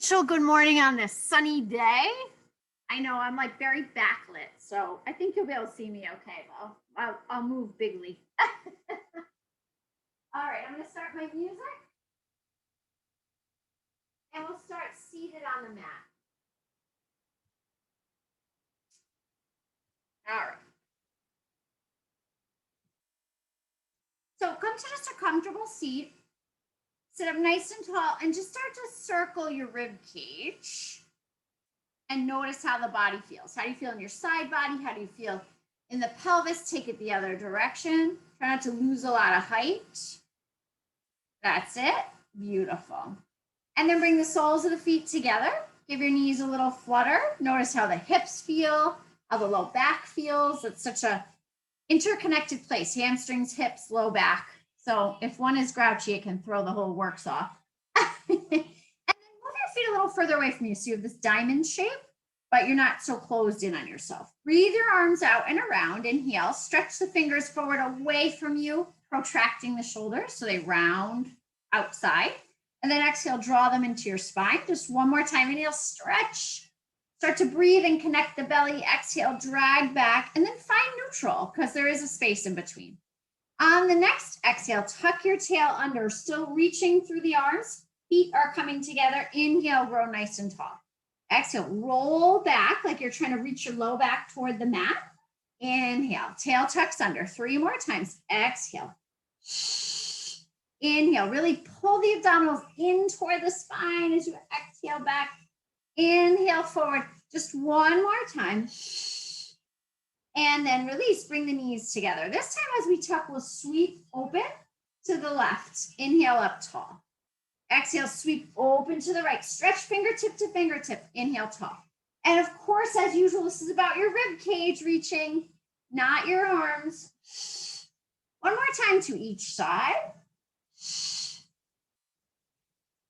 Rachel, good morning on this sunny day. I know I'm like very backlit, so I think you'll be able to see me okay though. I'll move bigly. All right, I'm going to start my music and we'll start seated on the mat. All right. So come to just a comfortable seat. Sit up nice and tall and just start to circle your rib cage and notice how the body feels. How do you feel in your side body? How do you feel in the pelvis? Take it the other direction. Try not to lose a lot of height. That's it. Beautiful. And then bring the soles of the feet together. Give your knees a little flutter. Notice how the hips feel, how the low back feels. It's such a interconnected place. Hamstrings, hips, low back. So if one is grouchy, it can throw the whole works off. And then move your feet a little further away from you. So you have this diamond shape, but you're not so closed in on yourself. Breathe your arms out and around. Inhale, stretch the fingers forward away from you, protracting the shoulders so they round outside. And then exhale, draw them into your spine. Just one more time. Inhale, stretch. Start to breathe and connect the belly. Exhale, drag back, and then find neutral because there is a space in between. On the next exhale, tuck your tail under, still reaching through the arms. Feet are coming together. Inhale, grow nice and tall. Exhale, roll back like you're trying to reach your low back toward the mat. Inhale, tail tucks under. 3 more times. Exhale. Inhale, really pull the abdominals in toward the spine as you exhale back. Inhale forward, just one more time. And then release, bring the knees together. This time as we tuck, we'll sweep open to the left. Inhale up tall. Exhale, sweep open to the right. Stretch fingertip to fingertip. Inhale tall. And of course, as usual, this is about your rib cage reaching, not your arms. One more time to each side.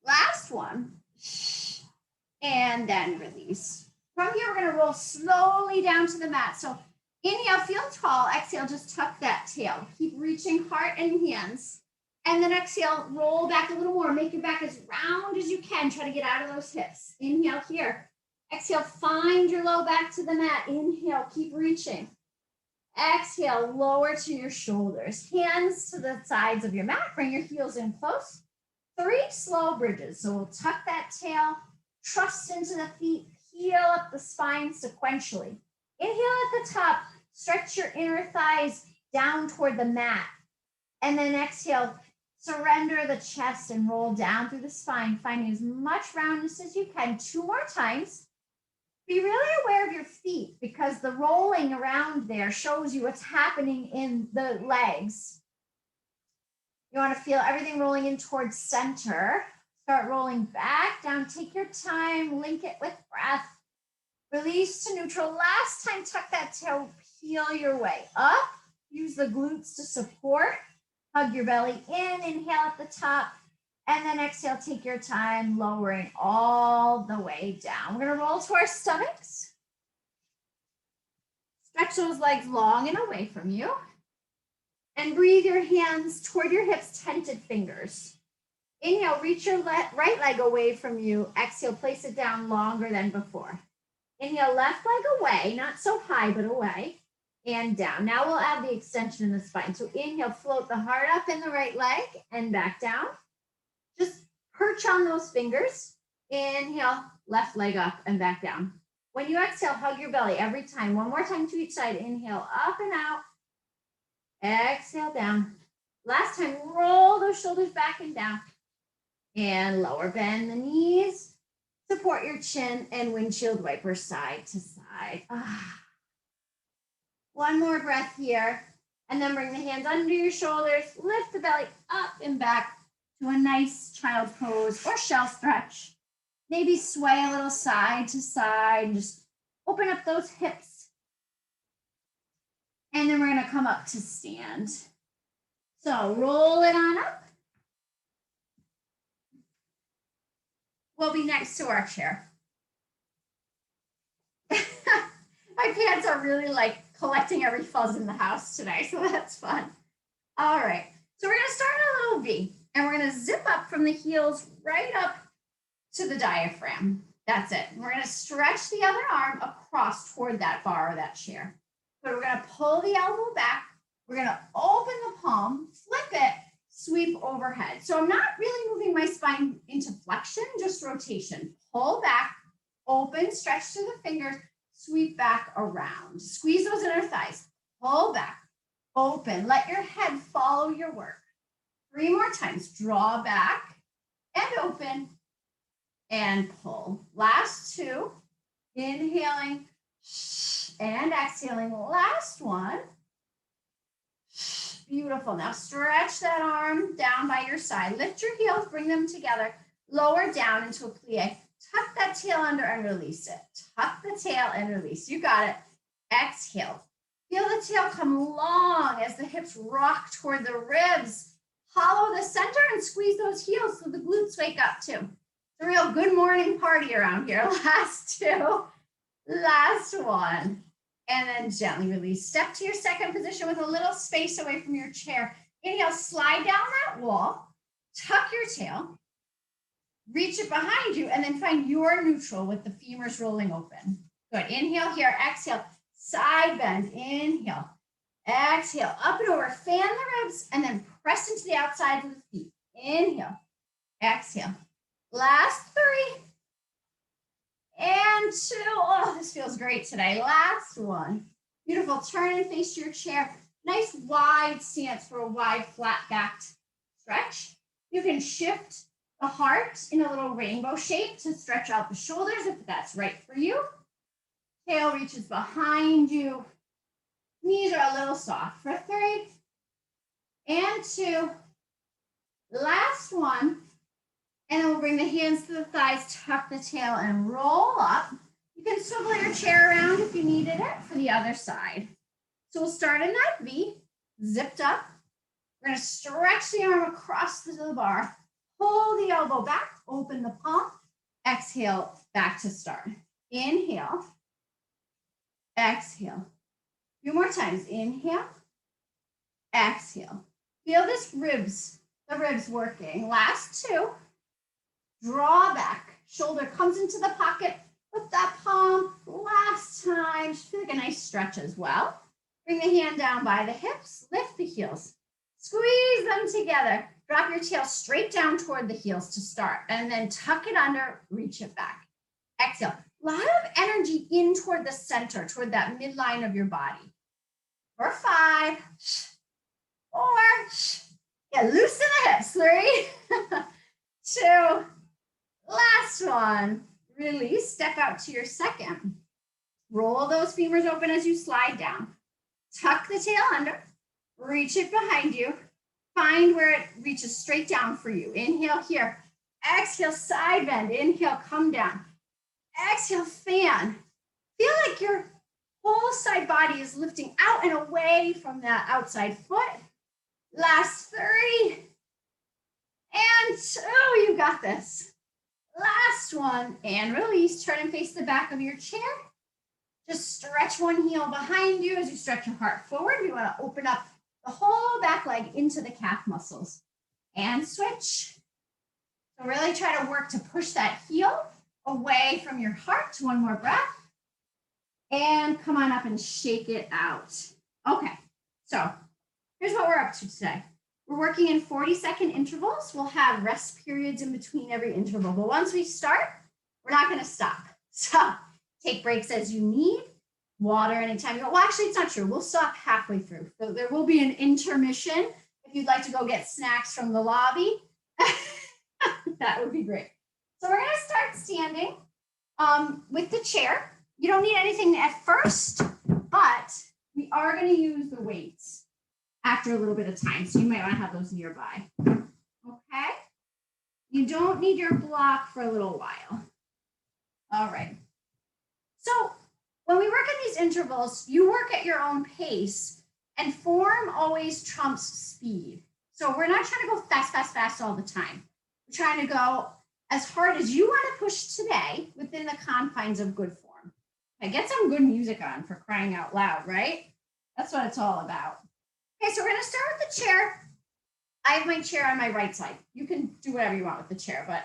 Last one. And then release. From here, we're going to roll slowly down to the mat. So inhale, feel tall. Exhale, just tuck that tail. Keep reaching heart and hands. And then exhale, roll back a little more. Make your back as round as you can. Try to get out of those hips. Inhale here. Exhale, find your low back to the mat. Inhale, keep reaching. Exhale, lower to your shoulders. Hands to the sides of your mat. Bring your heels in close. 3 slow bridges. So we'll tuck that tail, trust into the feet, heel up the spine sequentially. Inhale at the top, stretch your inner thighs down toward the mat. And then exhale, surrender the chest and roll down through the spine, finding as much roundness as you can. 2 more times. Be really aware of your feet because the rolling around there shows you what's happening in the legs. You want to feel everything rolling in towards center. Start rolling back down. Take your time. Link it with breath. Release to neutral. Last time, tuck that tail. Peel your way up. Use the glutes to support. Hug your belly in. Inhale at the top. And then exhale, take your time, lowering all the way down. We're going to roll to our stomachs. Stretch those legs long and away from you. And breathe your hands toward your hips, tented fingers. Inhale, reach your right leg away from you. Exhale, place it down longer than before. Inhale, left leg away, not so high, but away. And down. Now we'll add the extension in the spine. So inhale, float the heart up in the right leg and back down. Just perch on those fingers. Inhale, left leg up and back down. When you exhale, hug your belly every time. One more time to each side. Inhale, up and out. Exhale, down. Last time, roll those shoulders back and down. And lower, bend the knees. Support your chin and windshield wiper side to side. One more breath here. And then bring the hands under your shoulders. Lift the belly up and back to a nice child pose or shell stretch. Maybe sway a little side to side. Just open up those hips. And then we're going to come up to stand. So roll it on up. We'll be next to our chair. My pants are really like collecting every fuzz in the house today, so that's fun. All right, so we're going to start a little V, and we're going to zip up from the heels right up to the diaphragm. That's it. We're going to stretch the other arm across toward that bar or that chair. But we're going to pull the elbow back. We're going to open the palm, flip it, sweep overhead. So I'm not really moving my spine into flexion, just rotation. Pull back, open, stretch to the fingers, sweep back around. Squeeze those inner thighs. Pull back, open. Let your head follow your work. 3 more times. Draw back and open and pull. Last 2. Inhaling and exhaling. Last one. Beautiful. Now stretch that arm down by your side. Lift your heels, bring them together. Lower down into a plie. Tuck that tail under and release it. Tuck the tail and release. You got it. Exhale. Feel the tail come long as the hips rock toward the ribs. Hollow the center and squeeze those heels so the glutes wake up too. It's a real good morning party around here. Last 2. Last one. And then gently release. Step to your second position with a little space away from your chair. Inhale, slide down that wall. Tuck your tail. Reach it behind you and then find your neutral with the femurs rolling open. Good. Inhale here. Exhale. Side bend. Inhale. Exhale. Up and over. Fan the ribs and then press into the outside of the feet. Inhale. Exhale. Last 3. And 2. Oh, this feels great today. Last one. Beautiful. Turn and face your chair. Nice wide stance for a wide, flat-backed stretch. You can shift the heart in a little rainbow shape to stretch out the shoulders if that's right for you. Tail reaches behind you. Knees are a little soft for 3. And 2. Last one. And then we'll bring the hands to the thighs, tuck the tail, and roll up. You can swivel your chair around if you needed it for the other side. So we'll start in that V, zipped up. We're going to stretch the arm across the bar. Pull the elbow back, open the palm. Exhale, back to start. Inhale. Exhale. A few more times. Inhale. Exhale. Feel this the ribs working. Last 2. Draw back. Shoulder comes into the pocket. Lift that palm. Last time. Just feel like a nice stretch as well. Bring the hand down by the hips. Lift the heels. Squeeze them together. Drop your tail straight down toward the heels to start. And then tuck it under. Reach it back. Exhale. A lot of energy in toward the center, toward that midline of your body. For 5. 4. Yeah, loosen the hips. 3. 2. Last one. Release. Step out to your second. Roll those femurs open as you slide down. Tuck the tail under. Reach it behind you. Find where it reaches straight down for you. Inhale here. Exhale, side bend. Inhale, come down. Exhale, fan. Feel like your whole side body is lifting out and away from that outside foot. Last 3. And 2. You got this. Last one. And release. Turn and face the back of your chair. Just stretch one heel behind you as you stretch your heart forward. We want to open up the whole back leg into the calf muscles. And switch. So really try to work to push that heel away from your heart. One more breath. And come on up and shake it out. Okay, so here's what we're up to today. We're working in 40-second intervals. We'll have rest periods in between every interval. But once we start, we're not going to stop. So take breaks as you need. Water anytime you go. Well, actually, it's not true. We'll stop halfway through. So there will be an intermission if you'd like to go get snacks from the lobby. That would be great. So we're going to start standing with the chair. You don't need anything at first, but we are going to use the weights after a little bit of time. So you might want to have those nearby. Okay. You don't need your block for a little while. All right. So when we work in these intervals, you work at your own pace, and form always trumps speed. So we're not trying to go fast, fast, fast all the time. We're trying to go as hard as you want to push today within the confines of good form. Okay, get some good music on, for crying out loud, right? That's what it's all about. Okay, so we're going to start with the chair. I have my chair on my right side. You can do whatever you want with the chair, but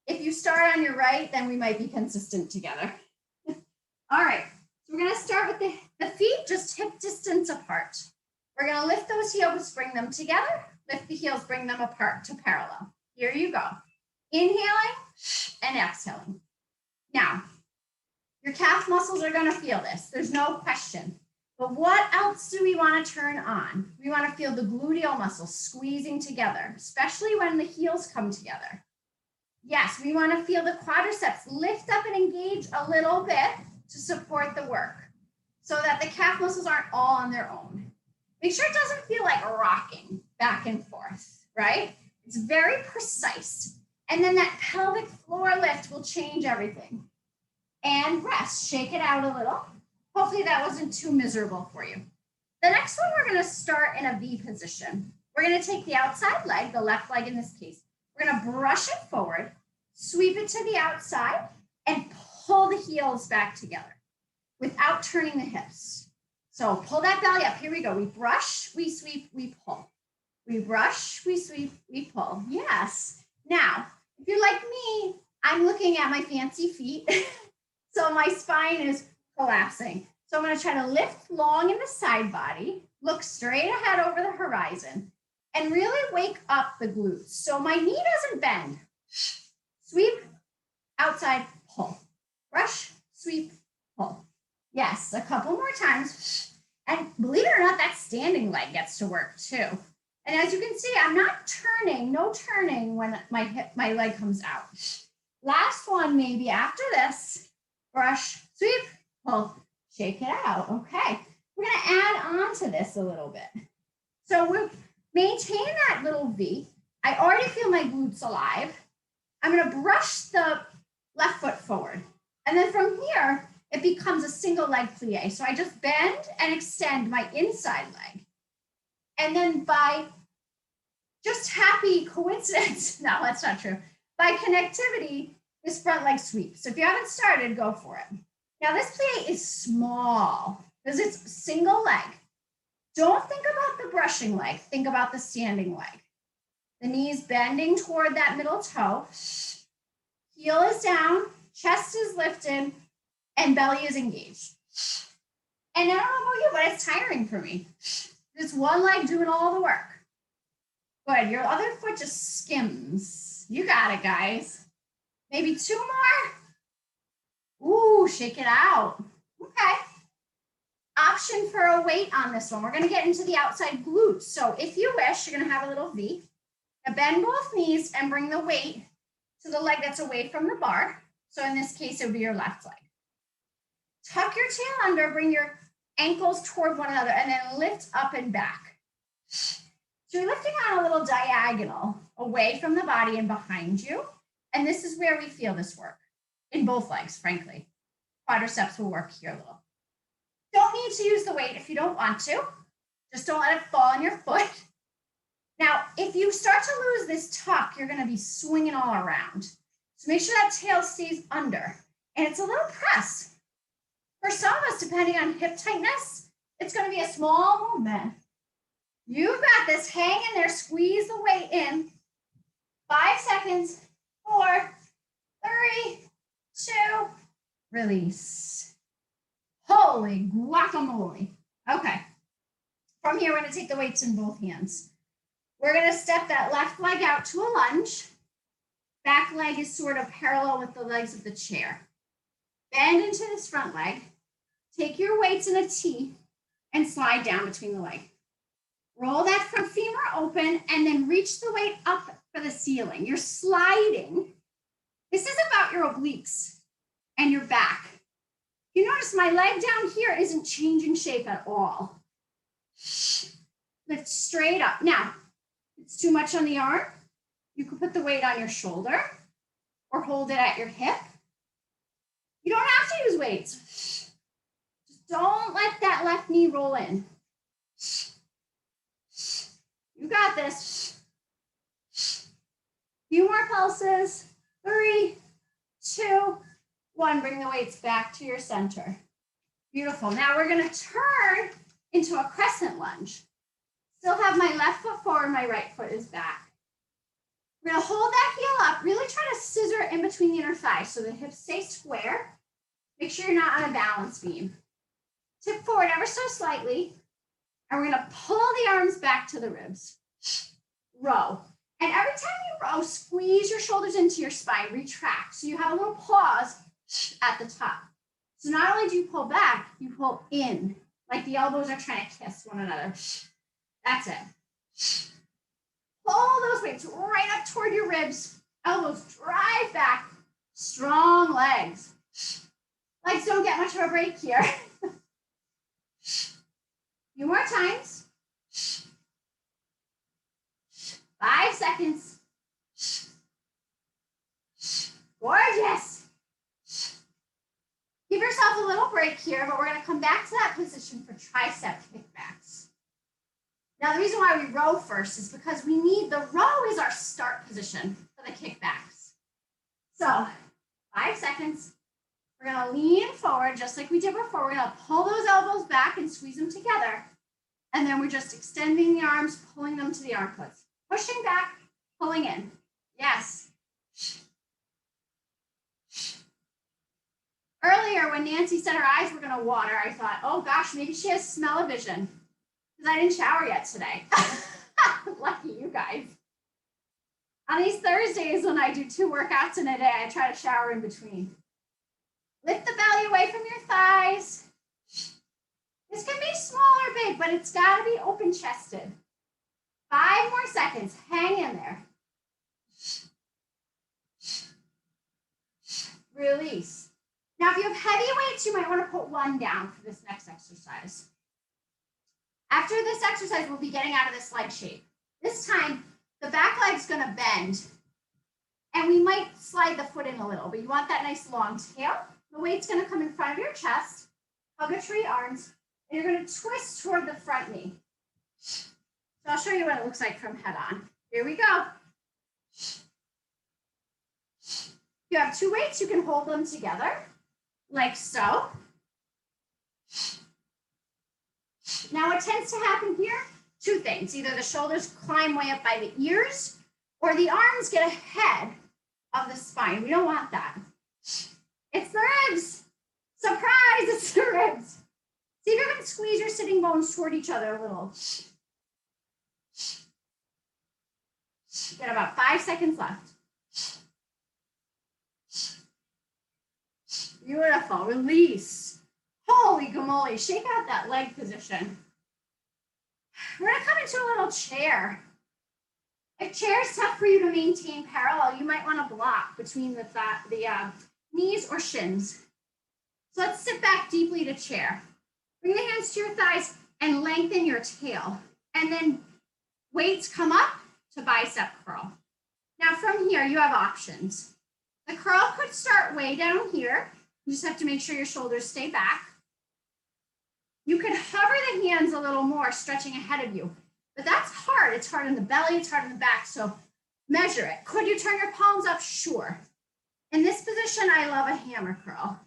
If you start on your right, then we might be consistent together. All right, so we're gonna start with the feet just hip distance apart. We're gonna lift those heels, bring them together, lift the heels, bring them apart to parallel. Here you go. Inhaling and exhaling. Now, your calf muscles are gonna feel this, there's no question. But what else do we wanna turn on? We wanna feel the gluteal muscles squeezing together, especially when the heels come together. Yes, we wanna feel the quadriceps lift up and engage a little bit to support the work so that the calf muscles aren't all on their own. Make sure it doesn't feel like rocking back and forth, right? It's very precise. And then that pelvic floor lift will change everything. And rest, shake it out a little. Hopefully that wasn't too miserable for you. The next one, we're gonna start in a V position. We're gonna take the outside leg, the left leg in this case. We're gonna brush it forward, sweep it to the outside, and pull the heels back together without turning the hips. So pull that belly up. Here we go. We brush, we sweep, we pull. We brush, we sweep, we pull. Yes. Now, if you're like me, I'm looking at my fancy feet. So my spine is collapsing. So I'm going to try to lift long in the side body, look straight ahead over the horizon, and really wake up the glutes. So my knee doesn't bend. Sweep, outside, pull. Brush, sweep, pull. Yes, a couple more times. And believe it or not, that standing leg gets to work too. And as you can see, I'm not turning, no turning when my leg comes out. Last one, maybe after this. Brush, sweep, pull, shake it out. Okay, we're gonna add on to this a little bit. So we'll maintain that little V. I already feel my glutes alive. I'm gonna brush the left foot forward. And then from here, it becomes a single leg plie. So I just bend and extend my inside leg. And then by just happy coincidence, no, that's not true. By connectivity, this front leg sweep. So if you haven't started, go for it. Now this plie is small because it's single leg. Don't think about the brushing leg, think about the standing leg. The knees bending toward that middle toe. Heel is down, chest is lifted, and belly is engaged. And I don't know about you, but it's tiring for me. It's one leg doing all the work. Good, your other foot just skims. You got it, guys. Maybe two more. Ooh, shake it out. Okay. Option for a weight on this one. We're gonna get into the outside glutes. So if you wish, you're gonna have a little V. Now bend both knees and bring the weight to the leg that's away from the bar. So in this case, it would be your left leg. Tuck your tail under, bring your ankles toward one another, and then lift up and back. So you're lifting on a little diagonal away from the body and behind you. And this is where we feel this work in both legs, frankly. Quadriceps will work here a little. Don't need to use the weight if you don't want to. Just don't let it fall on your foot. Now, if you start to lose this tuck, you're going to be swinging all around. So make sure that tail stays under. And it's a little press. For some of us, depending on hip tightness, it's going to be a small movement. You've got this. Hang in there. Squeeze the weight in. 5 seconds. 4, 3, 2, release. Holy guacamole. Okay. From here, we're going to take the weights in both hands. We're going to step that left leg out to a lunge. Back leg is sort of parallel with the legs of the chair. Bend into this front leg. Take your weights in a T and slide down between the leg. Roll that front femur open and then reach the weight up for the ceiling. You're sliding. This is about your obliques and your back. You notice my leg down here isn't changing shape at all. Lift straight up. Now, if it's too much on the arm, you can put the weight on your shoulder or hold it at your hip. You don't have to use weights. Just don't let that left knee roll in. You got this. Few more pulses. 3, 2, 1. Bring the weights back to your center. Beautiful. Now we're going to turn into a crescent lunge. Still have my left foot forward, my right foot is back. We're going to hold that heel up. Really try to scissor in between the inner thighs so the hips stay square. Make sure you're not on a balance beam. Tip forward ever so slightly, and we're going to pull the arms back to the ribs. Row. And every time you row, squeeze your shoulders into your spine, retract. So you have a little pause at the top. So not only do you pull back, you pull in, like the elbows are trying to kiss one another. That's it. Pull those weights right up toward your ribs. Elbows drive back. Strong legs. Legs don't get much of a break here. A few more times. 5 seconds. Gorgeous. Give yourself a little break here, but we're going to come back to that position for tricep kickbacks. Now, the reason why we row first is because we need, the row is our start position for the kickbacks. So 5 seconds. We're going to lean forward just like we did before. We're going to pull those elbows back and squeeze them together. And then we're just extending the arms, pulling them to the armpits. Pushing back, pulling in. Yes. Earlier, when Nancy said her eyes were going to water, I thought, oh gosh, maybe she has smell-o-vision. Because I didn't shower yet today. Lucky you guys. On these Thursdays, when I do 2 workouts in a day, I try to shower in between. Lift the belly away from your thighs. This can be small or big, but it's got to be open-chested. 5 more seconds. Hang in there. Release. Now, if you have heavy weights, you might want to put 1 down for this next exercise. After this exercise, we'll be getting out of this leg shape. This time, the back leg's going to bend, and we might slide the foot in a little, but you want that nice long tail. The weight's going to come in front of your chest, hug a tree arms, and you're going to twist toward the front knee. So I'll show you what it looks like from head on. Here we go. If you have 2 weights, you can hold them together, like so. Now, what tends to happen here? 2 things. Either the shoulders climb way up by the ears, or the arms get ahead of the spine. We don't want that. It's the ribs. Surprise, it's the ribs. See if you can squeeze your sitting bones toward each other a little. You got about 5 seconds left. Beautiful. Release. Holy gamoly. Shake out that leg position. We're going to come into a little chair. If chair is tough for you to maintain parallel, you might want to block between the knees or shins. So let's sit back deeply to chair. Bring the hands to your thighs and lengthen your tail. And then weights come up to bicep curl. Now from here, you have options. The curl could start way down here. You just have to make sure your shoulders stay back. You could hover the hands a little more, stretching ahead of you. But that's hard. It's hard in the belly, it's hard in the back. So measure it. Could you turn your palms up? Sure. In this position, I love a hammer curl.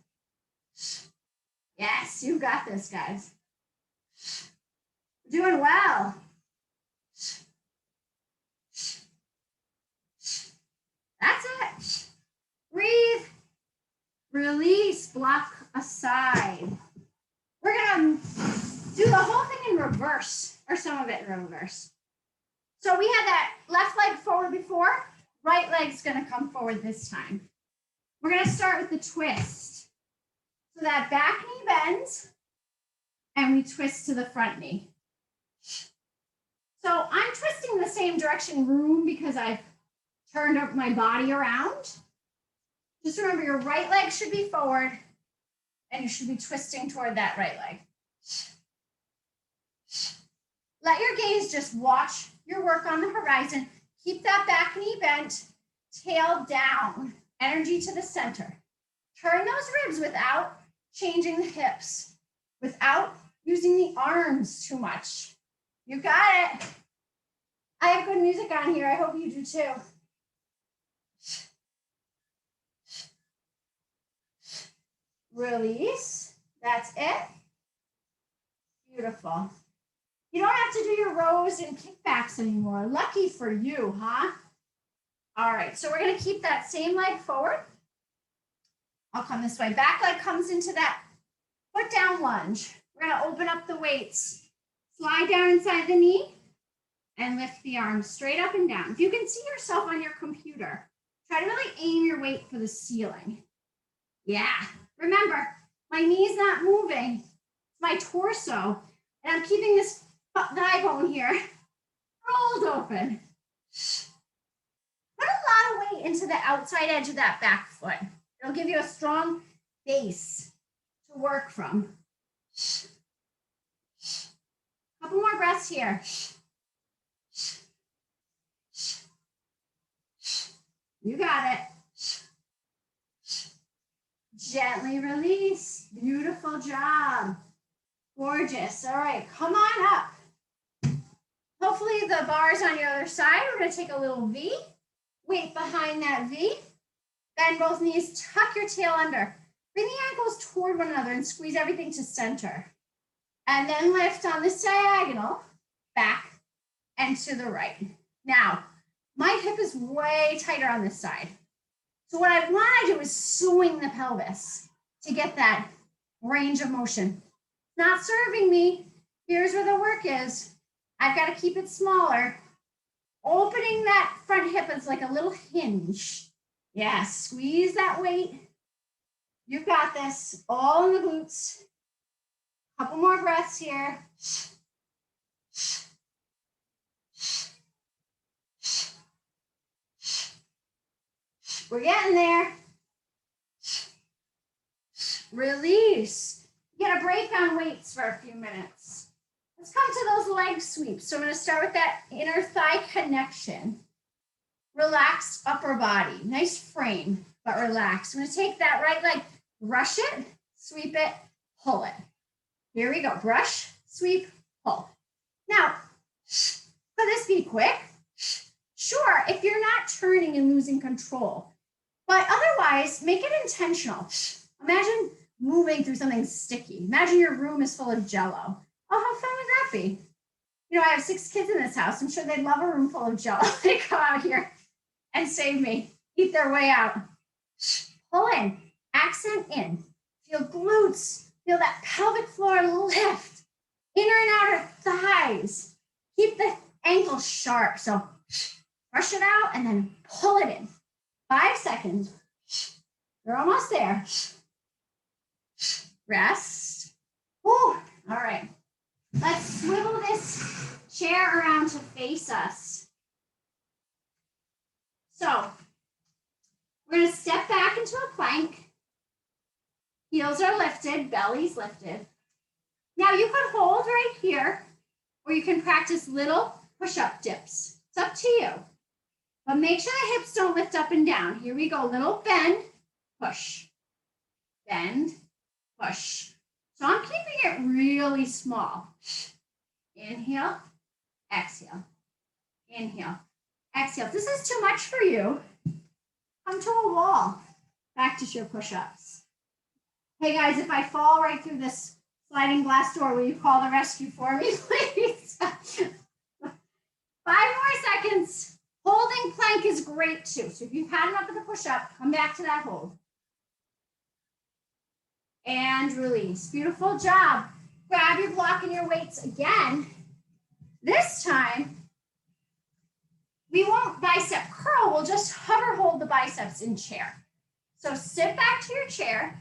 Yes, you got this, guys. Doing well. That's it. Breathe. Release. Block aside. We're going to do the whole thing in reverse, or some of it in reverse. So we had that left leg forward before. Right leg's going to come forward this time. We're going to start with the twist. So that back knee bends, and we twist to the front knee. So I'm twisting the same direction room because I've turned up my body around. Just remember your right leg should be forward, and you should be twisting toward that right leg. Let your gaze just watch your work on the horizon. Keep that back knee bent, tail down, energy to the center. Turn those ribs without changing the hips, without using the arms too much. You got it. I have good music on here. I hope you do too. Release. That's it. Beautiful. You don't have to do your rows and kickbacks anymore. Lucky for you, huh? All right, so we're gonna keep that same leg forward. I'll come this way. Back leg comes into that foot down lunge. We're gonna open up the weights. Slide down inside the knee and lift the arms straight up and down. If you can see yourself on your computer, try to really aim your weight for the ceiling. Yeah, remember, my knee's not moving. It's my torso, and I'm keeping this thigh bone here rolled open. Put a lot of weight into the outside edge of that back foot. It'll give you a strong base to work from. Couple more breaths here. You got it. Gently release. Beautiful job. Gorgeous. All right, come on up. Hopefully the bar's on your other side. We're going to take a little V. Weight behind that V. Bend both knees. Tuck your tail under. Bring the ankles toward one another and squeeze everything to center. And then lift on this diagonal, back and to the right. Now, my hip is way tighter on this side. So what I want to do is swing the pelvis to get that range of motion. Not serving me. Here's where the work is. I've got to keep it smaller. Opening that front hip is like a little hinge. Yeah, squeeze that weight. You've got this, all in the glutes. Couple more breaths here. We're getting there. Release. Get a break on weights for a few minutes. Let's come to those leg sweeps. So I'm going to start with that inner thigh connection. Relaxed upper body. Nice frame, but relaxed. I'm going to take that right leg, brush it, sweep it, pull it. Here we go. Brush, sweep, pull. Now, could this be quick? Sure, if you're not turning and losing control. But otherwise, make it intentional. Imagine moving through something sticky. Imagine your room is full of Jell-O. Oh, how fun would that be? You know, I have 6 kids in this house. I'm sure they'd love a room full of Jell-O. They come out here and save me, eat their way out. Pull in, accent in. Feel glutes. Feel that pelvic floor lift, inner and outer thighs. Keep the ankles sharp. So brush it out and then pull it in. 5 seconds. You're almost there. Rest. Whew. All right. Let's swivel this chair around to face us. So we're going to step back into a plank. Heels are lifted, belly's lifted. Now you could hold right here, or you can practice little push-up dips. It's up to you. But make sure the hips don't lift up and down. Here we go, little bend, push, bend, push. So I'm keeping it really small. Inhale, exhale, inhale, exhale. If this is too much for you, come to a wall. Practice your push-ups. Hey guys, if I fall right through this sliding glass door, will you call the rescue for me, please? 5 more seconds. Holding plank is great too. So if you've had enough of the push-up, come back to that hold. And release. Beautiful job. Grab your block and your weights again. This time, we won't bicep curl. We'll just hover hold the biceps in chair. So sit back to your chair.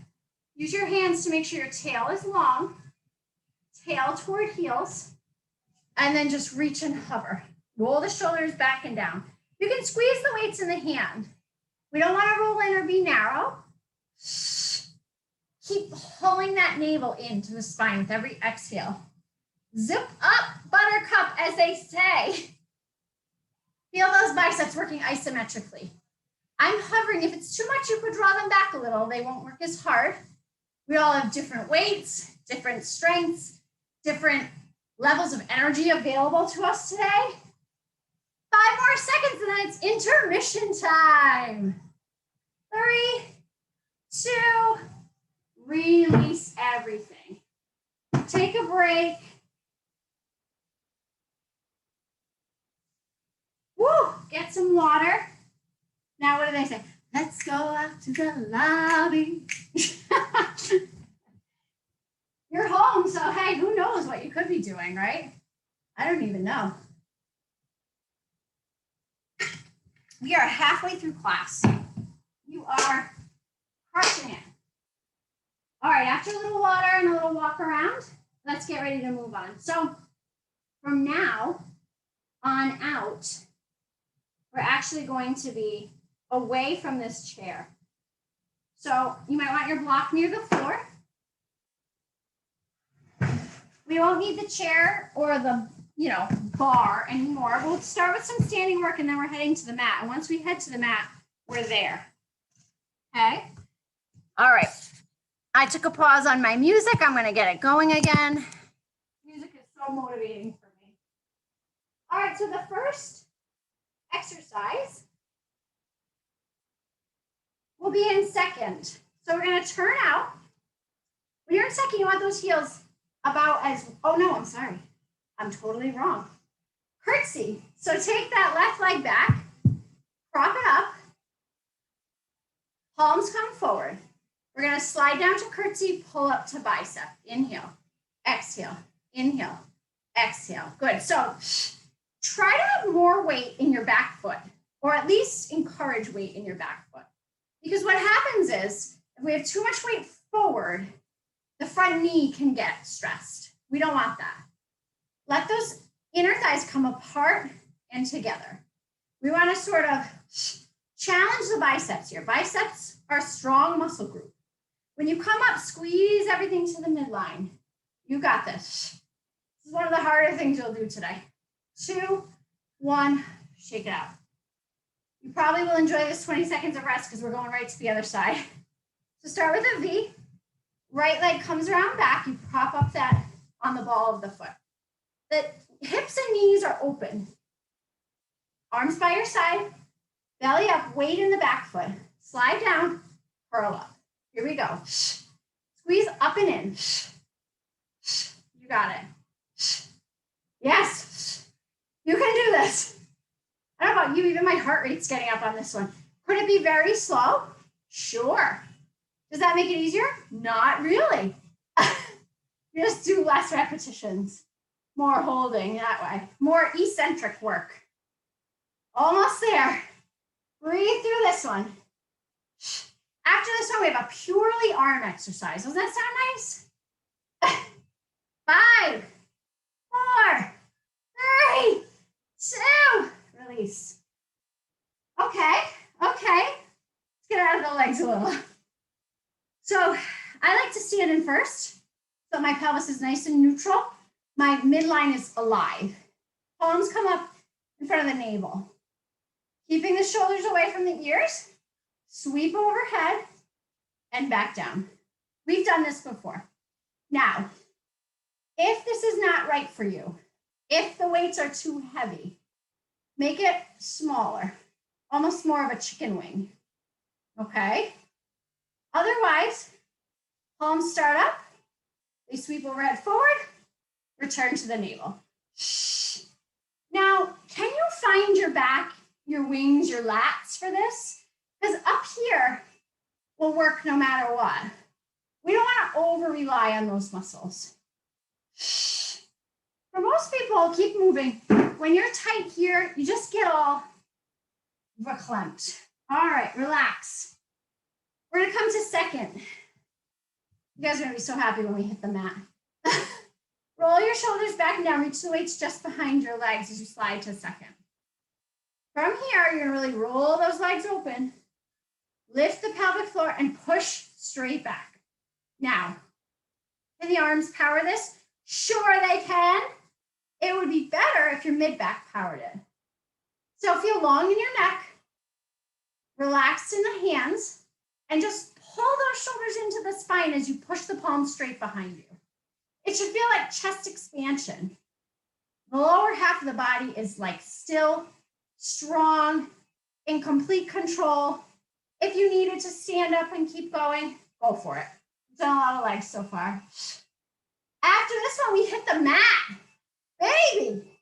Use your hands to make sure your tail is long, tail toward heels, and then just reach and hover. Roll the shoulders back and down. You can squeeze the weights in the hand. We don't want to roll in or be narrow. Keep pulling that navel into the spine with every exhale. Zip up, buttercup, as they say. Feel those biceps working isometrically. I'm hovering. If it's too much, you could draw them back a little. They won't work as hard. We all have different weights, different strengths, different levels of energy available to us today. 5 more seconds and then it's intermission time. 3, 2, release everything. Take a break. Woo, get some water. Now, what do they say? Let's go out to the lobby. You're home, so hey, who knows what you could be doing, right? I don't even know. We are halfway through class. You are crushing it. All right, after a little water and a little walk around, let's get ready to move on. So from now on out, we're actually going to be away from this chair. So you might want your block near the floor. We won't need the chair or the, bar anymore. We'll start with some standing work and then we're heading to the mat. And once we head to the mat, we're there. Okay? All right. I took a pause on my music. I'm going to get it going again. Music is so motivating for me. All right, so the first exercise will be in second. So we're going to turn out. When you're in second, you want those heels about as, oh no, I'm sorry. I'm totally wrong. Curtsy. So take that left leg back, prop it up, palms come forward. We're going to slide down to curtsy, pull up to bicep. Inhale, exhale, inhale, exhale. Good. So try to have more weight in your back foot, or at least encourage weight in your back foot. Because what happens is, if we have too much weight forward, the front knee can get stressed. We don't want that. Let those inner thighs come apart and together. We want to sort of challenge the biceps here. Biceps are a strong muscle group. When you come up, squeeze everything to the midline. You got this. This is one of the harder things you'll do today. 2, 1, shake it out. You probably will enjoy this 20 seconds of rest because we're going right to the other side. So start with a V. Right leg comes around back. You prop up that on the ball of the foot. The hips and knees are open. Arms by your side. Belly up, weight in the back foot. Slide down, curl up. Here we go. Squeeze up and in. You got it. Yes. You can do this. I don't know about you, even my heart rate's getting up on this one. Could it be very slow? Sure. Does that make it easier? Not really. You just do less repetitions. More holding that way. More eccentric work. Almost there. Breathe through this one. After this one, we have a purely arm exercise. Doesn't that sound nice? 5, 4, 3, 2, release. Okay. Let's get out of the legs a little. So I like to stand in first, so my pelvis is nice and neutral. My midline is alive. Palms come up in front of the navel. Keeping the shoulders away from the ears, sweep overhead and back down. We've done this before. Now, if this is not right for you, if the weights are too heavy, make it smaller, almost more of a chicken wing, okay? Otherwise, palms start up, they sweep overhead forward, return to the navel. Now, can you find your back, your wings, your lats for this? Because up here will work no matter what. We don't want to over-rely on those muscles. For most people, keep moving. When you're tight here, you just get all verklempt. All right, relax. We're going to come to second. You guys are going to be so happy when we hit the mat. Roll your shoulders back and down. Reach the weights just behind your legs as you slide to second. From here, you're going to really roll those legs open. Lift the pelvic floor and push straight back. Now, can the arms power this? Sure they can. It would be better if your mid-back powered it. So feel long in your neck, relaxed in the hands, and just pull those shoulders into the spine as you push the palms straight behind you. It should feel like chest expansion. The lower half of the body is like still, strong, in complete control. If you needed to stand up and keep going, go for it. We've done a lot of legs so far. After this one, we hit the mat. Baby.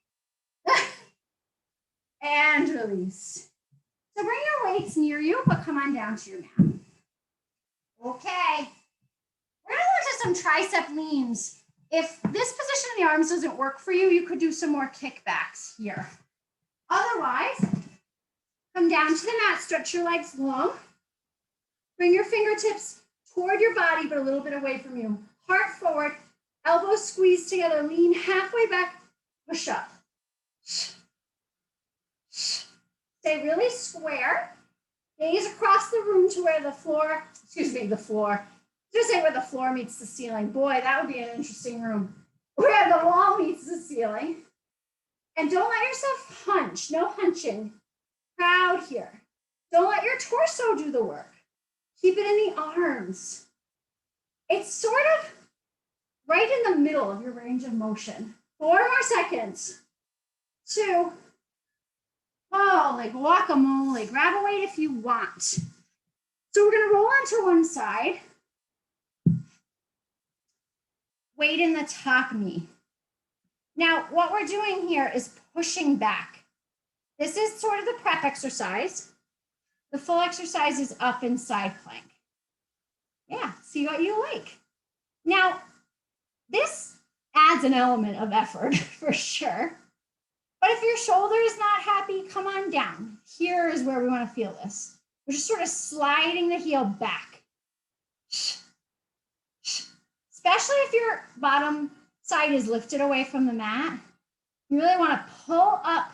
And release. So bring your weights near you, but come on down to your mat. Okay. We're gonna go into some tricep leans. If this position in the arms doesn't work for you, you could do some more kickbacks here. Otherwise, come down to the mat, stretch your legs long. Bring your fingertips toward your body, but a little bit away from you. Heart forward, elbows squeeze together, lean halfway back, push up. Stay really square. Gaze across the room to where the floor, the floor. I was gonna say where the floor meets the ceiling. Boy, that would be an interesting room. Where the wall meets the ceiling. And don't let yourself hunch, no hunching. Proud here. Don't let your torso do the work. Keep it in the arms. It's sort of right in the middle of your range of motion. 4 more seconds. 2. Oh, like guacamole. Grab a weight if you want. So we're gonna roll onto one side. Weight in the top knee. Now, what we're doing here is pushing back. This is sort of the prep exercise. The full exercise is up and side plank. Yeah, see what you like. Now, this adds an element of effort for sure. But if your shoulder is not happy, come on down. Here is where we want to feel this. We're just sort of sliding the heel back. Especially if your bottom side is lifted away from the mat. You really want to pull up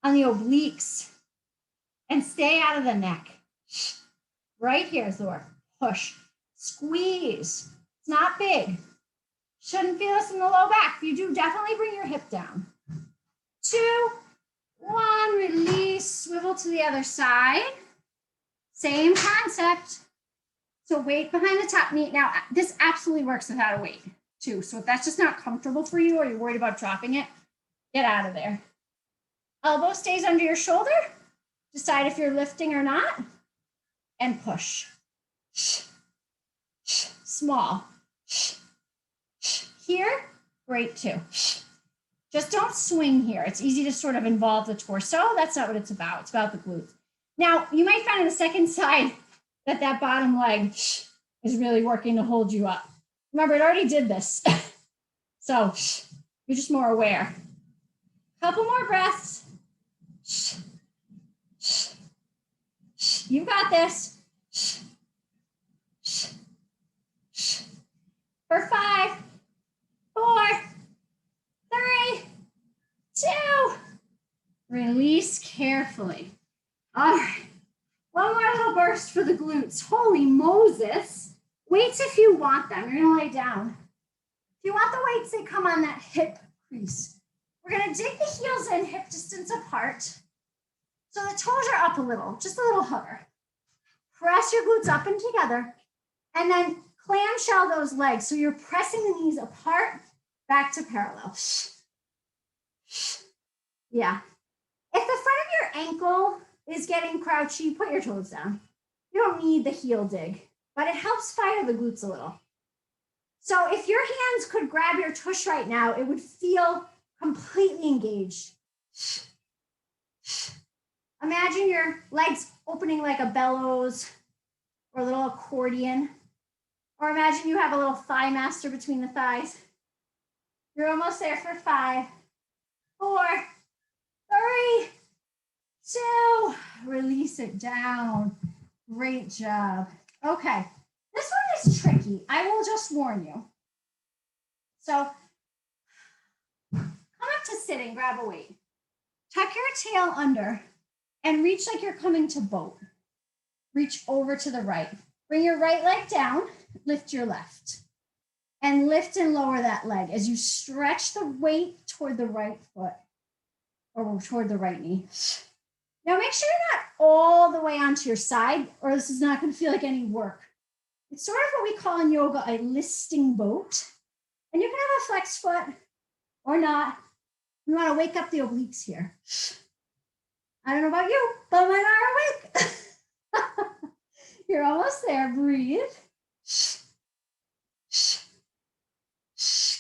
on the obliques and stay out of the neck. Right here is the work. Push, squeeze. It's not big. Shouldn't feel this in the low back. If you do, definitely bring your hip down. 2, 1, release, swivel to the other side. Same concept. So weight behind the top knee. Now, this absolutely works without a weight too. So if that's just not comfortable for you or you're worried about dropping it, get out of there. Elbow stays under your shoulder. Decide if you're lifting or not. And push. Small. Here, great too. Just don't swing here. It's easy to sort of involve the torso. That's not what it's about. It's about the glutes. Now, you might find on the second side that that bottom leg is really working to hold you up. Remember, it already did this. So you're just more aware. Couple more breaths. You got this. For 5, 4, 3, 2. Release carefully. All right. One more little burst for the glutes. Holy Moses. Weights if you want them. You're going to lay down. If you want the weights, they come on that hip crease. We're going to dig the heels in hip distance apart. So the toes are up a little, just a little hover. Press your glutes up and together. And then clamshell those legs. So you're pressing the knees apart, back to parallel. Yeah. If the front of your ankle is getting crouchy, put your toes down. You don't need the heel dig, but it helps fire the glutes a little. So if your hands could grab your tush right now, it would feel completely engaged. Imagine your legs opening like a bellows or a little accordion. Or imagine you have a little thigh master between the thighs. You're almost there for 5, 4, 3, 2. Release it down. Great job. Okay, this one is tricky. I will just warn you. So come up to sitting, grab a weight. Tuck your tail under and reach like you're coming to boat. Reach over to the right. Bring your right leg down, lift your left. And lift and lower that leg as you stretch the weight toward the right foot or toward the right knee. Now make sure you're not all the way onto your side or this is not going to feel like any work. It's sort of what we call in yoga a listing boat. And you can have a flex foot or not. You want to wake up the obliques here. I don't know about you, but mine are awake. You're almost there. Breathe.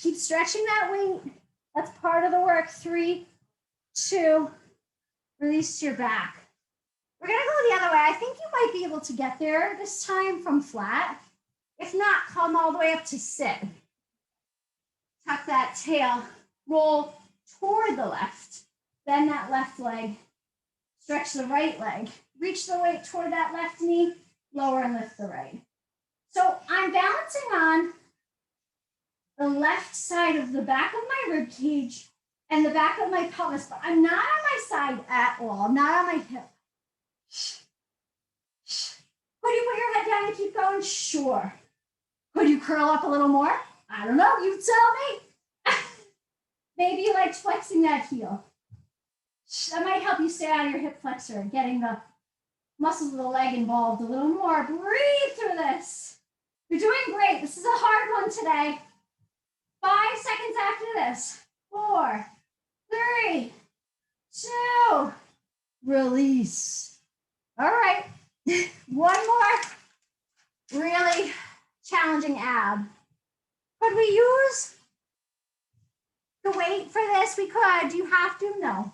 Keep stretching that weight. That's part of the work. 3, 2, release your back. We're gonna go the other way. I think you might be able to get there this time from flat. If not, come all the way up to sit. Tuck that tail, roll toward the left. Bend that left leg. Stretch the right leg. Reach the weight toward that left knee. Lower and lift the right. So I'm balancing on the left side of the back of my rib cage and the back of my pelvis, but I'm not on my side at all. I'm not on my hip. Could you put your head down and keep going? Sure. Could you curl up a little more? I don't know. You tell me. Maybe you like flexing that heel. That might help you stay out of your hip flexor and getting the muscles of the leg involved a little more. Breathe through this. You're doing great. This is a hard one today. 5 seconds after this. 4, 3, 2, release. All right. One more really challenging ab. Could we use the weight for this? We could. Do you have to? No.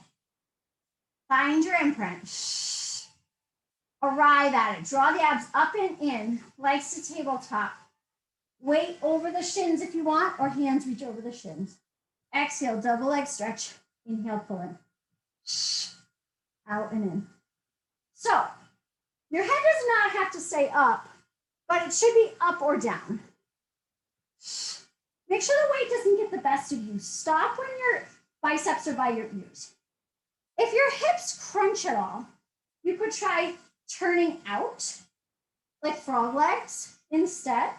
Find your imprint. Arrive at it. Draw the abs up and in, legs to tabletop. Weight over the shins if you want, or hands reach over the shins. Exhale, double leg stretch. Inhale, pull in. Out and in. So, your head does not have to stay up, but it should be up or down. Make sure the weight doesn't get the best of you. Stop when your biceps are by your ears. If your hips crunch at all, you could try turning out, like frog legs instead.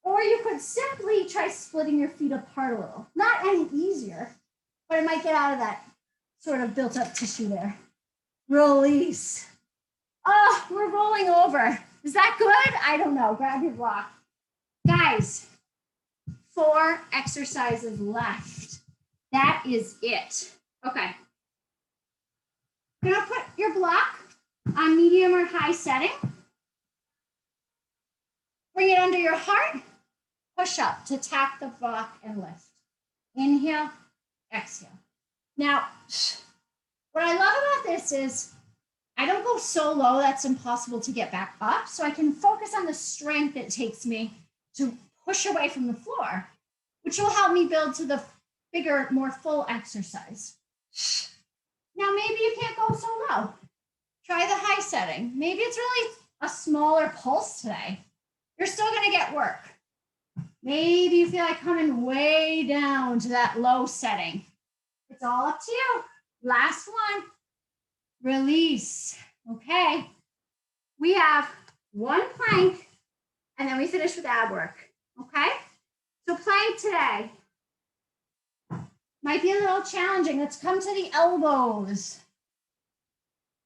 Or you could simply try splitting your feet apart a little. Not any easier, but it might get out of that sort of built up tissue there. Release. Oh, we're rolling over. Is that good? I don't know. Grab your block. Guys, 4 exercises left. That is it. Okay. You're gonna put your block on medium or high setting. Bring it under your heart. Push up to tap the block and lift. Inhale, exhale. Now, what I love about this is I don't go so low that's impossible to get back up, so I can focus on the strength it takes me to push away from the floor, which will help me build to the bigger, more full exercise. Now, maybe you can't go so low. Try the high setting. Maybe it's really a smaller pulse today. You're still going to get work. Maybe you feel like coming way down to that low setting. It's all up to you. Last one. Release. Okay. We have 1 plank, and then we finish with ab work. Okay? So plank today might be a little challenging. Let's come to the elbows.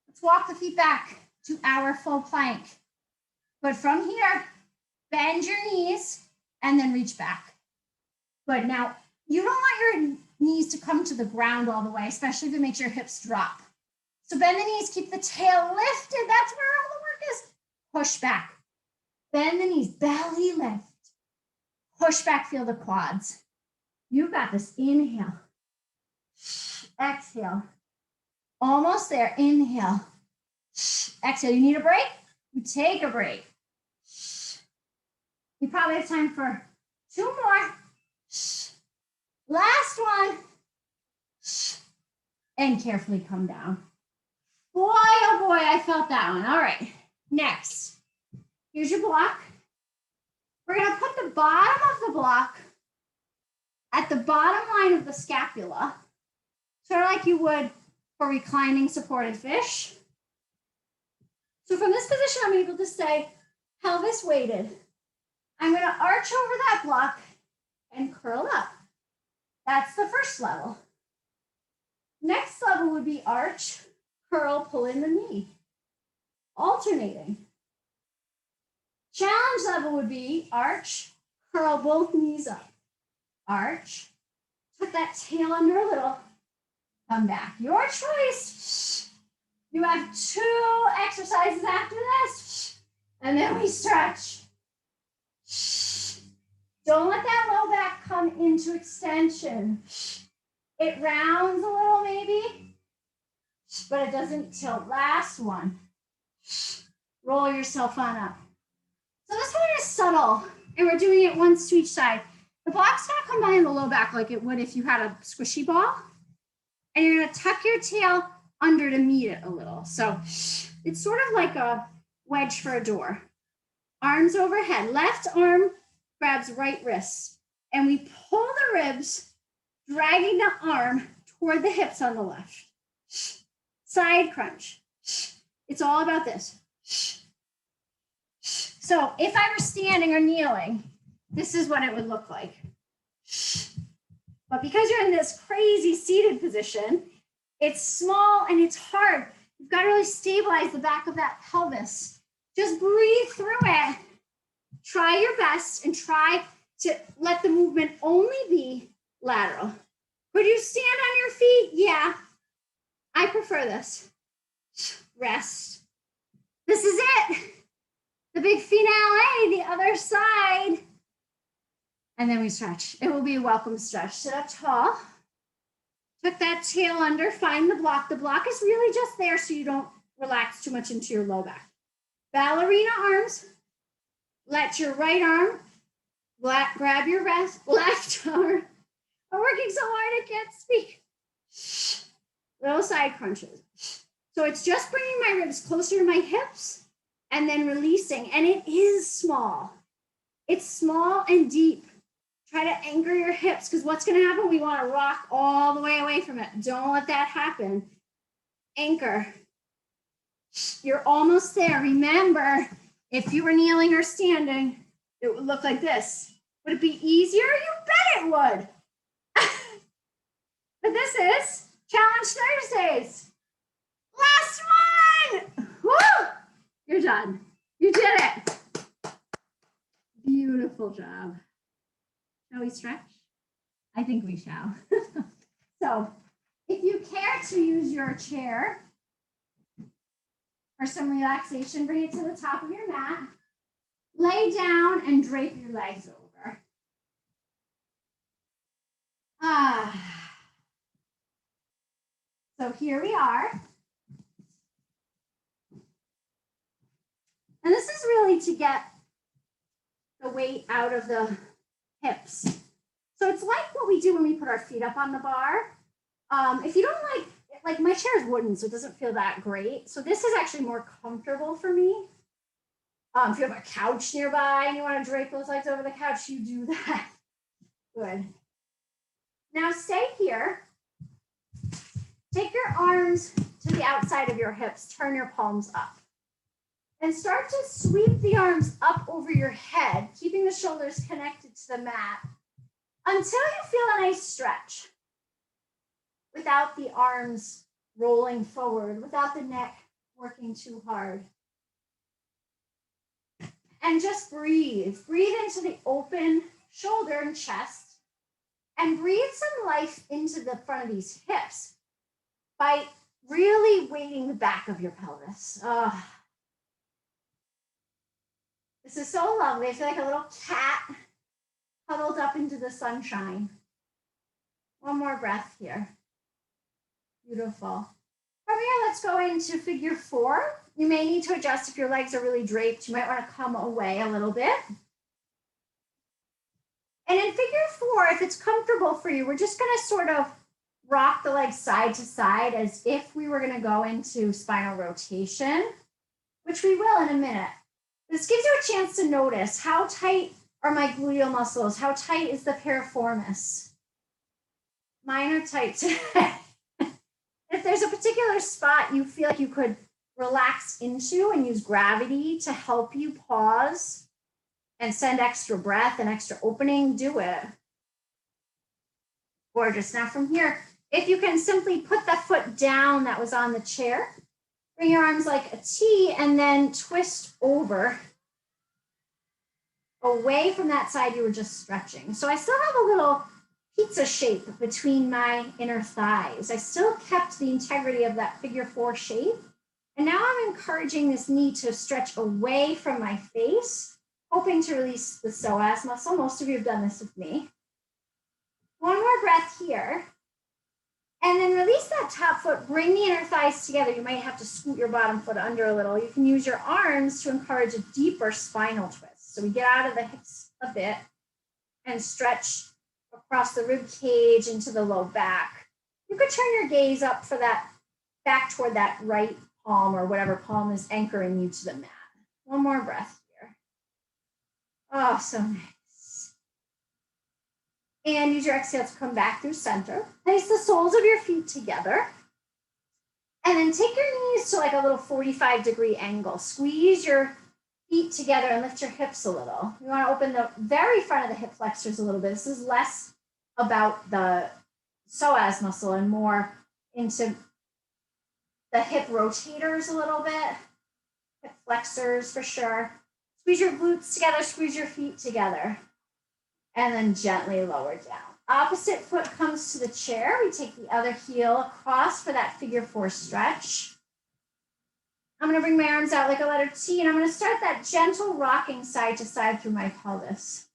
Let's walk the feet back to our full plank. But from here, bend your knees and then reach back. Good. Now, you don't want your knees to come to the ground all the way, especially if it makes your hips drop. So bend the knees, keep the tail lifted. That's where all the work is. Push back. Bend the knees, belly lift. Push back, feel the quads. You got this. Inhale. Exhale. Almost there. Inhale. Exhale. You need a break? You take a break. You probably have time for 2 more. Last one. And carefully come down. Boy, oh boy, I felt that one. All right. Next. Here's your block. We're going to put the bottom of the block at the bottom line of the scapula, sort of like you would for reclining supported fish. So from this position, I'm able to stay pelvis weighted. I'm going to arch over that block and curl up. That's the first level. Next level would be arch, curl, pull in the knee. Alternating. Challenge level would be arch, curl both knees up. Arch, tuck that tail under a little, come back. Your choice. You have 2 exercises after this, and then we stretch. Don't let that low back come into extension. It rounds a little maybe. but it doesn't tilt. Last one. Roll yourself on up. So this one is subtle, and we're doing it once to each side. The block's gonna come by in the low back like it would if you had a squishy ball, and you're gonna tuck your tail under to meet it a little. So it's sort of like a wedge for a door. Arms overhead. Left arm grabs right wrist, and we pull the ribs, dragging the arm toward the hips on the left. Side crunch. It's all about this. So if I were standing or kneeling, this is what it would look like. But because you're in this crazy seated position, it's small and it's hard. You've got to really stabilize the back of that pelvis. Just breathe through it. Try your best and try to let the movement only be lateral. Could you stand on your feet? Yeah, I prefer this. Rest. This is it. The big finale, the other side. And then we stretch. It will be a welcome stretch. Sit up tall. Tuck that tail under, find the block. The block is really just there so you don't relax too much into your low back. Ballerina arms. Let your right arm grab your left arm. I'm working so hard I can't speak. Little side crunches. So it's just bringing my ribs closer to my hips and then releasing. And it is small. It's small and deep. Try to anchor your hips because what's going to happen? We want to rock all the way away from it. Don't let that happen. Anchor. You're almost there. Remember, if you were kneeling or standing, it would look like this. Would it be easier? You bet it would. But this is Challenge Thursdays. Last one. Woo! You're done. You did it. Beautiful job. Shall we stretch? I think we shall. So if you care to use your chair for some relaxation, bring it to the top of your mat. Lay down and drape your legs over. So here we are. And this is really to get the weight out of the hips. So it's like what we do when we put our feet up on the bar. If you don't like my chair is wooden, so it doesn't feel that great. So this is actually more comfortable for me. If you have a couch nearby and you want to drape those legs over the couch, you do that. Good. Now stay here. Take your arms to the outside of your hips. Turn your palms up. And start to sweep the arms up over your head, keeping the shoulders connected to the mat until you feel a nice stretch without the arms rolling forward, without the neck working too hard. And just breathe. Breathe into the open shoulder and chest and breathe some life into the front of these hips by really weighting the back of your pelvis. This is so lovely. I feel like a little cat huddled up into the sunshine. One more breath here. Beautiful. From here, let's go into figure 4. You may need to adjust if your legs are really draped. You might want to come away a little bit. And in figure 4, if it's comfortable for you, we're just going to sort of rock the legs side to side as if we were going to go into spinal rotation, which we will in a minute. This gives you a chance to notice how tight are my gluteal muscles? How tight is the piriformis? Mine are tight today. If there's a particular spot you feel like you could relax into and use gravity to help you pause and send extra breath and extra opening, do it. Gorgeous. Now from here, if you can simply put that foot down that was on the chair, bring your arms like a T and then twist over away from that side you were just stretching. So I still have a little pizza shape between my inner thighs. I still kept the integrity of that figure 4 shape. And now I'm encouraging this knee to stretch away from my face, hoping to release the psoas muscle. Most of you have done this with me. One more breath here. And then release that top foot, bring the inner thighs together. You might have to scoot your bottom foot under a little. You can use your arms to encourage a deeper spinal twist. So we get out of the hips a bit and stretch across the rib cage into the low back. You could turn your gaze up for that, back toward that right palm or whatever palm is anchoring you to the mat. One more breath here. Oh, so nice. And use your exhale to come back through center. Place the soles of your feet together. And then take your knees to like a little 45-degree angle. Squeeze your feet together and lift your hips a little. You want to open the very front of the hip flexors a little bit. This is less about the psoas muscle and more into the hip rotators a little bit. Hip flexors for sure. Squeeze your glutes together, squeeze your feet together. And then gently lower down. Opposite foot comes to the chair. We take the other heel across for that figure 4 stretch. I'm going to bring my arms out like a letter T, and I'm going to start that gentle rocking side to side through my pelvis.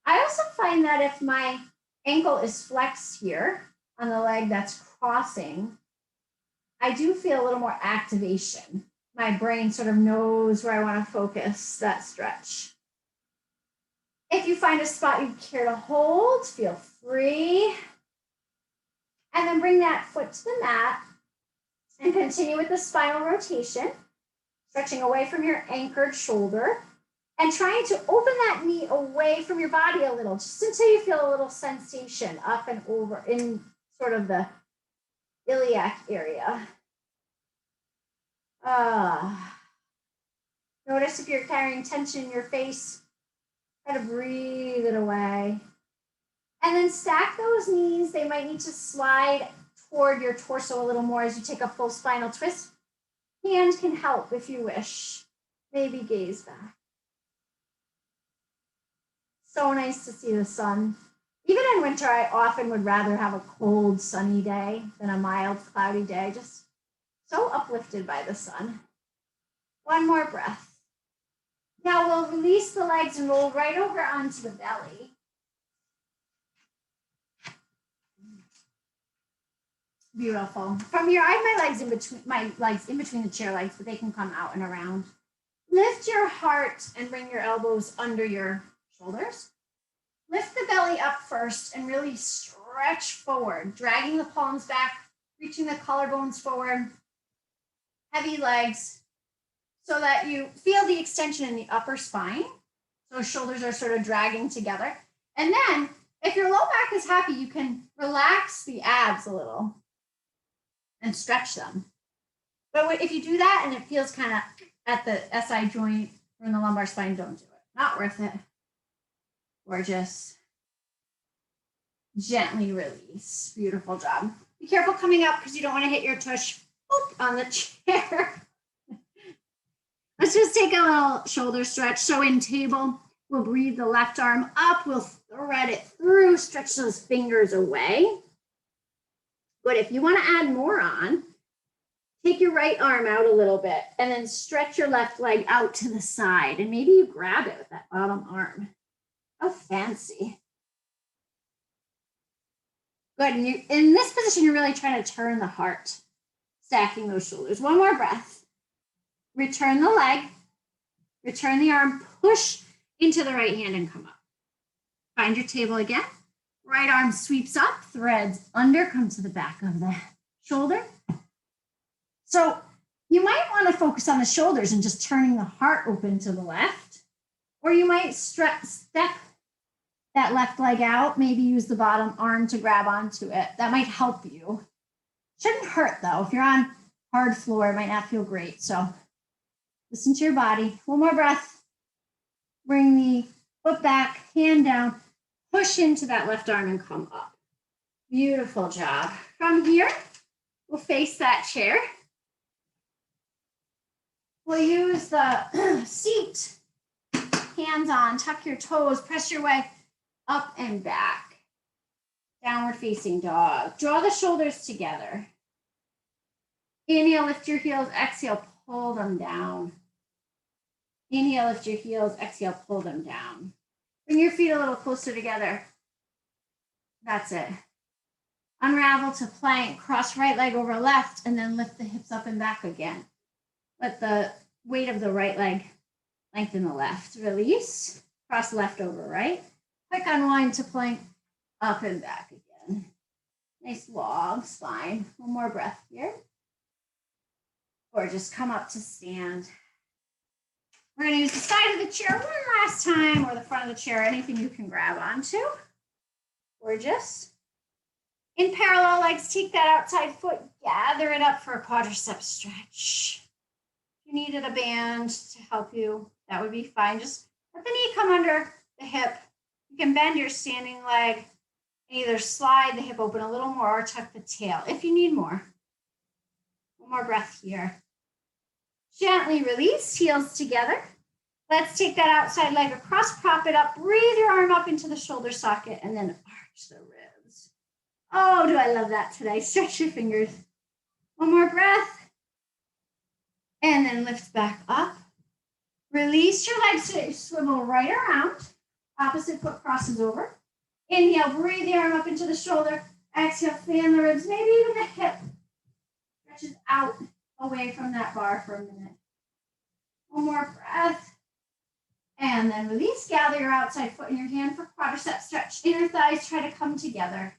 I also find that if my ankle is flexed here on the leg that's crossing, I do feel a little more activation. My brain sort of knows where I want to focus that stretch. If you find a spot you care to hold, feel free. And then bring that foot to the mat and continue with the spinal rotation, stretching away from your anchored shoulder and trying to open that knee away from your body a little, just until you feel a little sensation up and over in sort of the iliac area. Notice if you're carrying tension in your face. Try to breathe it away. And then stack those knees. They might need to slide toward your torso a little more as you take a full spinal twist. Hand can help if you wish. Maybe gaze back. So nice to see the sun. Even in winter, I often would rather have a cold, sunny day than a mild, cloudy day. Just so uplifted by the sun. One more breath. Now we'll release the legs and roll right over onto the belly. Beautiful. From here, I have my legs in between the chair legs, but they can come out and around. Lift your heart and bring your elbows under your shoulders. Lift the belly up first and really stretch forward, dragging the palms back, reaching the collarbones forward. Heavy legs, so that you feel the extension in the upper spine. So shoulders are sort of dragging together. And then if your low back is happy, you can relax the abs a little and stretch them. But if you do that and it feels kind of at the SI joint or in the lumbar spine, don't do it. Not worth it. Gorgeous. Gently release. Beautiful job. Be careful coming up because you don't want to hit your tush on the chair. Let's just take a little shoulder stretch. So in table, we'll breathe the left arm up. We'll thread it through, stretch those fingers away. But if you want to add more on, take your right arm out a little bit and then stretch your left leg out to the side. And maybe you grab it with that bottom arm. How fancy. Good. And in this position, you're really trying to turn the heart, stacking those shoulders. One more breath. Return the leg, return the arm, push into the right hand and come up. Find your table again. Right arm sweeps up, threads under, come to the back of the shoulder. So you might want to focus on the shoulders and just turning the heart open to the left. Or you might step that left leg out, maybe use the bottom arm to grab onto it. That might help you. Shouldn't hurt though. If you're on hard floor, it might not feel great. So listen to your body. One more breath. Bring the foot back, hand down, push into that left arm and come up. Beautiful job. From here, we'll face that chair. We'll use the seat, hands on, tuck your toes, press your way up and back. Downward facing dog. Draw the shoulders together. Inhale, lift your heels. Exhale, pull them down. Inhale, lift your heels. Exhale, pull them down. Bring your feet a little closer together. That's it. Unravel to plank, cross right leg over left, and then lift the hips up and back again. Let the weight of the right leg lengthen the left. Release, cross left over right. Quick unwind to plank, up and back again. Nice long spine. One more breath here. Or just come up to stand. We're going to use the side of the chair one last time, or the front of the chair, anything you can grab onto. Gorgeous. In parallel legs, take that outside foot, gather it up for a quadricep stretch. If you needed a band to help you, that would be fine. Just let the knee come under the hip. You can bend your standing leg and either slide the hip open a little more or tuck the tail if you need more. One more breath here. Gently release, heels together. Let's take that outside leg across, prop it up, breathe your arm up into the shoulder socket, and then arch the ribs. Oh, do I love that today? Stretch your fingers. One more breath. And then lift back up. Release your legs so that you swivel right around. Opposite foot crosses over. Inhale, breathe the arm up into the shoulder. Exhale, fan the ribs, maybe even the hip stretches out away from that bar for a minute. One more breath. And then release. Gather your outside foot in your hand for quadricep stretch. Inner thighs try to come together.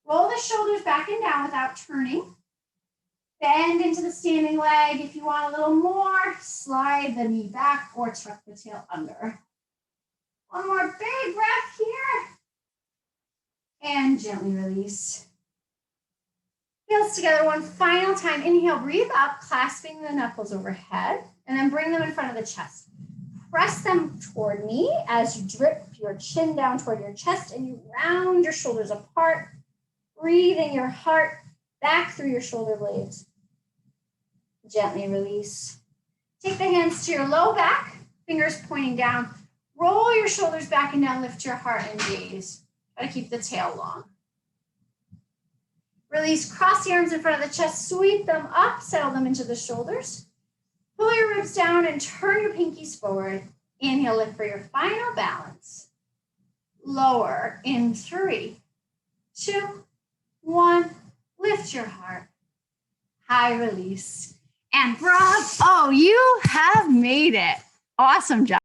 Roll the shoulders back and down without turning. Bend into the standing leg. If you want a little more, slide the knee back or tuck the tail under. One more big breath here. And gently release. Heels together one final time. Inhale, breathe up, clasping the knuckles overhead, and then bring them in front of the chest. Press them toward me as you drip your chin down toward your chest and you round your shoulders apart. Breathe in your heart back through your shoulder blades. Gently release. Take the hands to your low back, fingers pointing down. Roll your shoulders back and down, lift your heart and gaze. Try to keep the tail long. Release, cross the arms in front of the chest, sweep them up, settle them into the shoulders. Pull your ribs down and turn your pinkies forward. Inhale, lift for your final balance. Lower in 3, 2, 1. Lift your heart. High release. And bravo, you have made it. Awesome job.